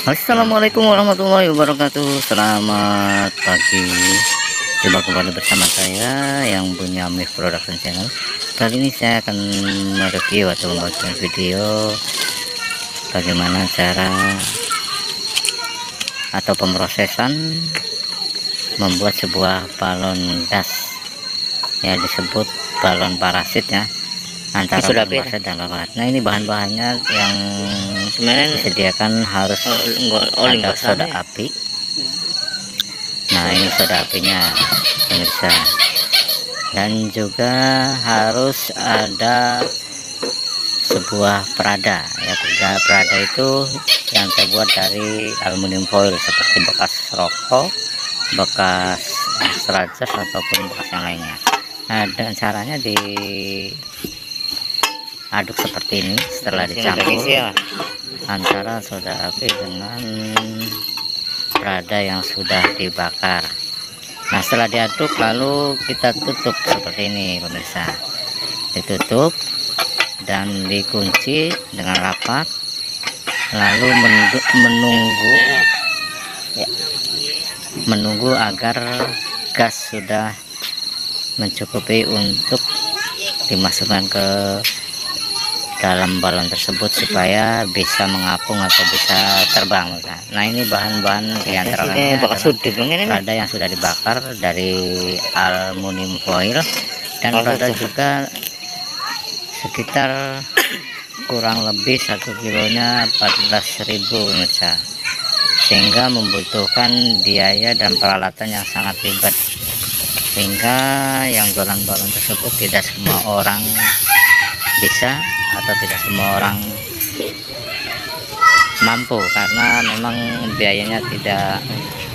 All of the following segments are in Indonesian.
Assalamualaikum warahmatullahi wabarakatuh. Selamat pagi. Jumpa kembali bersama saya yang punya Mif Production Channel. Kali ini saya akan mereview atau membuatkan video bagaimana cara atau pemrosesan membuat sebuah balon gas, ya disebut balon parasit ya, antara parasit dan parasit. Nah, ini bahan-bahannya yang sebenarnya disediakan harus ada soda api. Nah, ini soda apinya pemirsa, dan juga harus ada sebuah perada ya. Perada itu yang terbuat dari aluminium foil seperti bekas rokok, bekas serajah ataupun bekas yang lainnya. Nah, dan caranya diaduk seperti ini setelah dicampur antara soda api dengan perada yang sudah dibakar. Nah, setelah diaduk lalu kita tutup seperti ini pemirsa, ditutup dan dikunci dengan rapat, lalu menunggu agar gas sudah mencukupi untuk dimasukkan ke dalam balon tersebut supaya bisa mengapung atau bisa terbang. Nah, ini bahan-bahan diantaranya perada yang sudah dibakar dari aluminium foil, dan perada juga sekitar kurang lebih 1 kilonya 14.000 pemirsa, sehingga membutuhkan biaya dan peralatan yang sangat ribet, sehingga yang jualan balon tersebut tidak semua orang bisa atau tidak semua orang mampu, karena memang biayanya tidak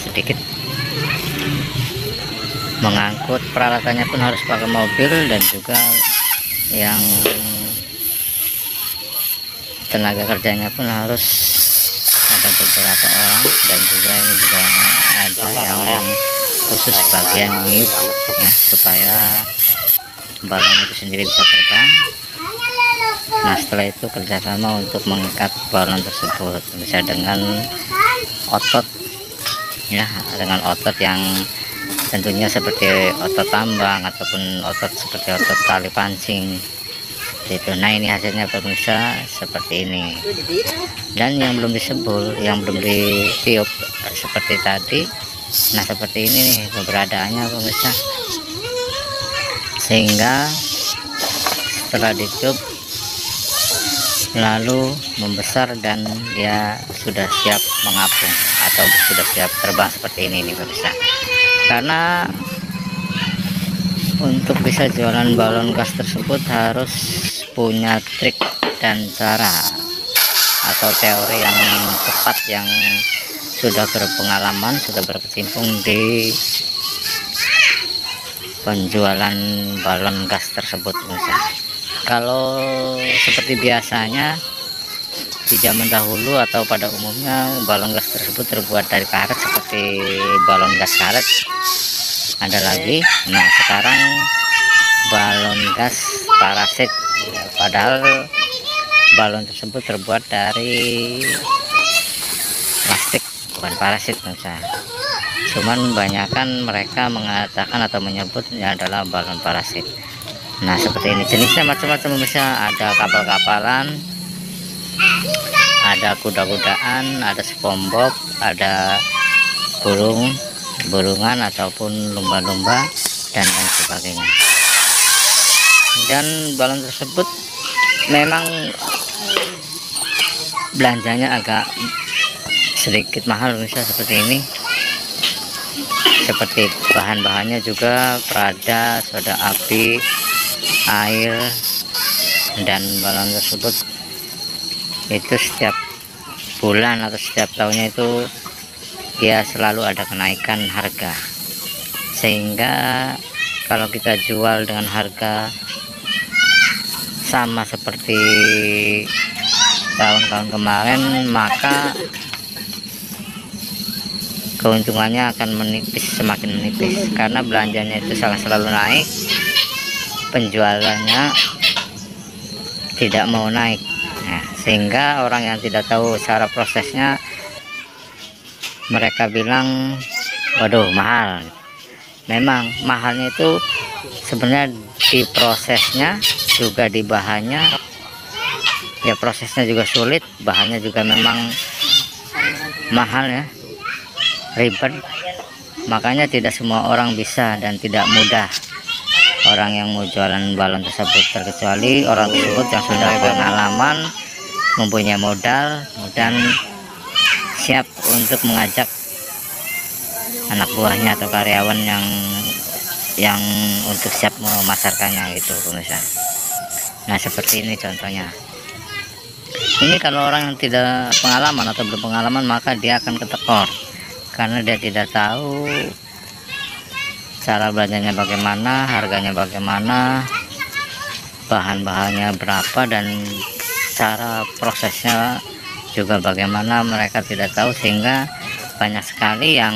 sedikit. Mengangkut peralatannya pun harus pakai mobil, dan juga yang tenaga kerjanya pun harus ada beberapa orang, dan juga ini juga ada yang khusus bagian niup ya, supaya balon itu sendiri bisa terbang. Nah, setelah itu kerjasama untuk mengikat balon tersebut bisa dengan otot ya, dengan otot yang tentunya seperti otot tambang ataupun otot seperti otot tali pancing gitu. Nah, ini hasilnya pemirsa seperti ini, dan yang belum disebul, yang belum ditiup seperti tadi. Nah, seperti ini nih keberadaannya pemirsa, sehingga setelah ditiup lalu membesar dan dia sudah siap mengapung atau sudah siap terbang seperti ini nih pemirsa. Karena untuk bisa jualan balon gas tersebut harus punya trik dan cara atau teori yang tepat, yang sudah berpengalaman, sudah berkecimpung di penjualan balon gas tersebut pemirsa. Kalau seperti biasanya di zaman dahulu atau pada umumnya balon gas tersebut terbuat dari karet seperti balon gas karet ada lagi. Nah, sekarang balon gas parasit ya, padahal balon tersebut terbuat dari plastik, bukan parasit misalnya. Cuman kebanyakan mereka mengatakan atau menyebutnya adalah balon parasit. Nah, seperti ini jenisnya macam-macam pemirsa, ada kapal-kapalan, ada kuda-kudaan, ada SpongeBob, ada burungan ataupun lumba-lumba dan lain sebagainya. Dan balon tersebut memang belanjanya agak sedikit mahal pemirsa, seperti ini. Seperti bahan-bahannya juga perada, soda api, air, dan balon tersebut itu setiap bulan atau setiap tahunnya itu dia selalu ada kenaikan harga, sehingga kalau kita jual dengan harga sama seperti tahun-tahun kemarin, maka keuntungannya akan menipis, semakin menipis, karena belanjanya itu selalu naik, penjualannya tidak mau naik. Nah, sehingga orang yang tidak tahu cara prosesnya mereka bilang waduh mahal. Memang mahalnya itu sebenarnya di prosesnya, juga di bahannya ya, prosesnya juga sulit, bahannya juga memang mahal ya, ribet. Makanya tidak semua orang bisa dan tidak mudah orang yang mau jualan balon tersebut, terkecuali orang tersebut yang sudah berpengalaman, mempunyai modal, dan siap untuk mengajak anak buahnya atau karyawan yang untuk siap memasarkannya gitu pemirsa. Nah seperti ini contohnya. Ini kalau orang yang tidak pengalaman atau berpengalaman, maka dia akan ketekor karena dia tidak tahu cara belanjanya bagaimana, harganya bagaimana, bahan-bahannya berapa, dan cara prosesnya juga bagaimana, mereka tidak tahu. Sehingga banyak sekali yang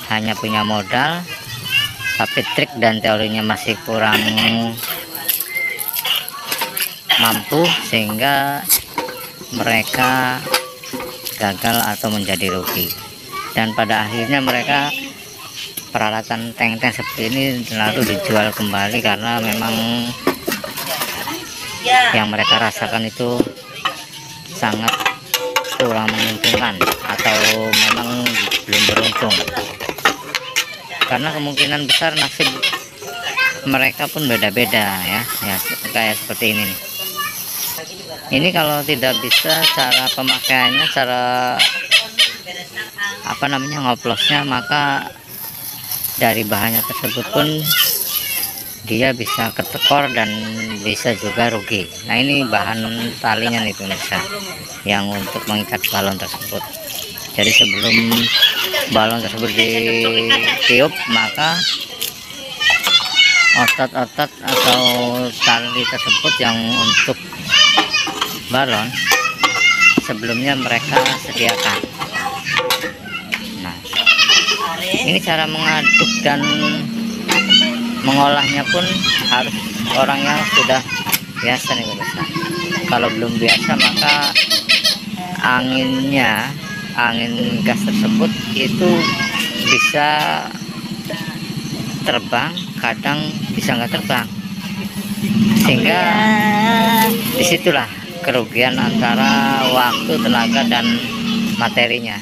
hanya punya modal tapi trik dan teorinya masih kurang mampu, sehingga mereka gagal atau menjadi rugi. Dan pada akhirnya mereka peralatan tank-tank seperti ini lalu dijual kembali karena memang yang mereka rasakan itu sangat kurang menguntungkan atau memang belum beruntung, karena kemungkinan besar nasib mereka pun beda-beda ya, kayak seperti ini nih. Ini kalau tidak bisa cara pemakaiannya, cara ngoplosnya, maka dari bahannya tersebut pun dia bisa ketekor dan bisa juga rugi. Nah ini bahan talinya nih pemirsa, yang untuk mengikat balon tersebut. Jadi sebelum balon tersebut ditiup, maka otot-otot atau tali tersebut yang untuk balon sebelumnya mereka sediakan. Nah ini cara mengaduk dan mengolahnya pun harus orang yang sudah biasa nih pemirsa. Kalau belum biasa, maka angin gas tersebut itu bisa terbang, kadang bisa nggak terbang, sehingga disitulah kerugian antara waktu, tenaga, dan materinya.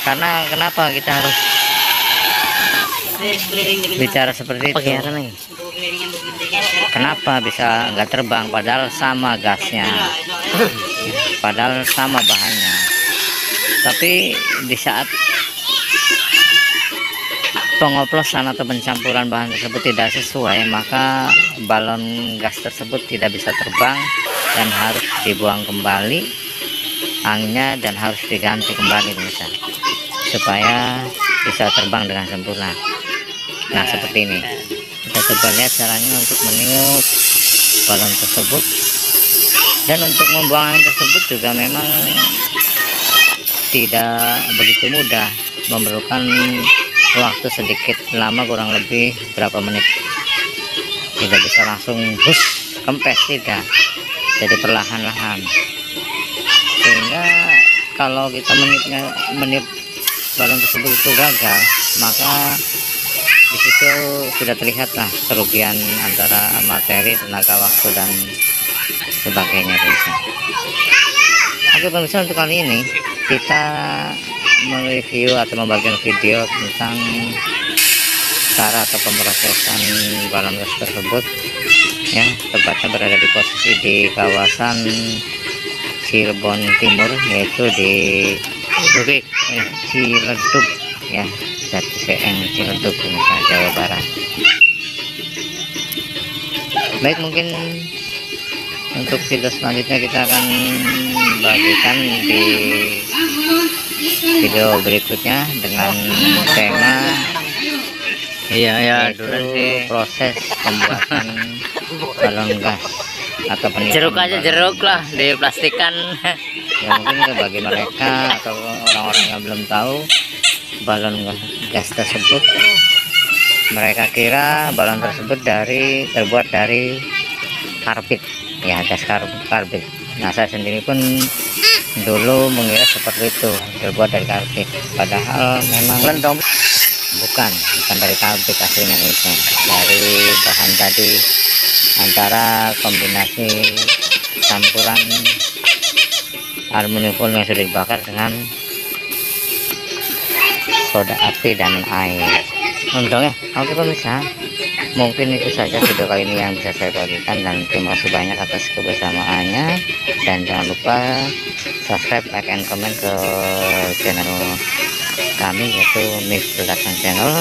Karena kenapa kita harus bicara seperti itu? Kenapa bisa nggak terbang padahal sama gasnya, padahal sama bahannya, tapi di saat pengoplosan atau pencampuran bahan tersebut tidak sesuai, maka balon gas tersebut tidak bisa terbang dan harus dibuang kembali anginnya dan harus diganti kembali pemirsa, supaya bisa terbang dengan sempurna. Nah seperti ini, kita coba lihat caranya untuk meniup balon tersebut. Dan untuk membuang angin tersebut juga memang tidak begitu mudah, memerlukan waktu sedikit lama, kurang lebih berapa menit. Tidak bisa langsung bus kempes, tidak, jadi perlahan-lahan. Sehingga kalau kita meniup balon tersebut itu gagal, maka disitu sudah terlihatlah kerugian antara materi, tenaga, waktu, dan sebagainya pemirsa. Oke pemirsa, untuk kali ini kita mereview atau membagikan video tentang cara atau pemrosesan balon gas tersebut ya, tepatnya berada di posisi di kawasan Cirebon Timur, yaitu di Ciledug ya, Jati Seeng Ciledug, Jawa Barat. Baik, mungkin untuk video selanjutnya kita akan bagikan di video berikutnya dengan tema yaitu proses pembuatan balon gas atau jeruk aja, jeruk lah diplastikan. Ya mungkin bagi mereka atau orang-orang yang belum tahu balon gas tersebut, mereka kira balon tersebut terbuat dari karbit ya, gas karbit. Nah saya sendiri pun dulu mengira seperti itu, terbuat dari karbit, padahal memang lendong. bukan dari karbit aslinya, guys, dari bahan tadi, antara kombinasi campuran aluminium foil yang sudah dibakar dengan soda api dan air. Untungnya, oke pemirsa, mungkin itu saja video kali ini yang bisa saya bagikan, dan terima kasih banyak atas kebersamaannya, dan jangan lupa subscribe, like, and comment ke channel kami, yaitu Mix Production Channel,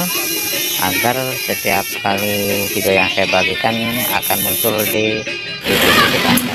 agar setiap kali video yang saya bagikan akan muncul di YouTube kita.